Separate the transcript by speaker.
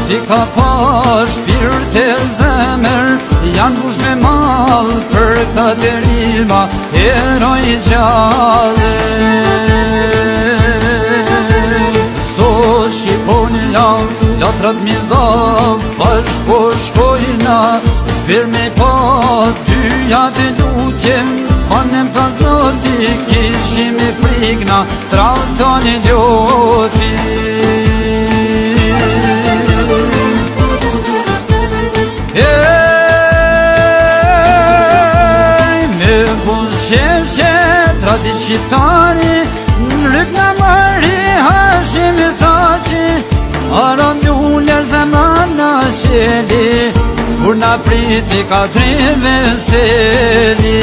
Speaker 1: Ti ka pa shpirt e zemër, janë bush me mal për këta derima, heroj gjallë. Sot shqiponi latrat mi dhav, bashk po shkojna, për me pa dyja dhe lutjem, panem ka zoti, kishim e frikna, trautoni ljoti. Trati qitari, në lyk në mëri, hashim i thaci, aram ljuller zemran në qeli, kur në priti ka tri veseli.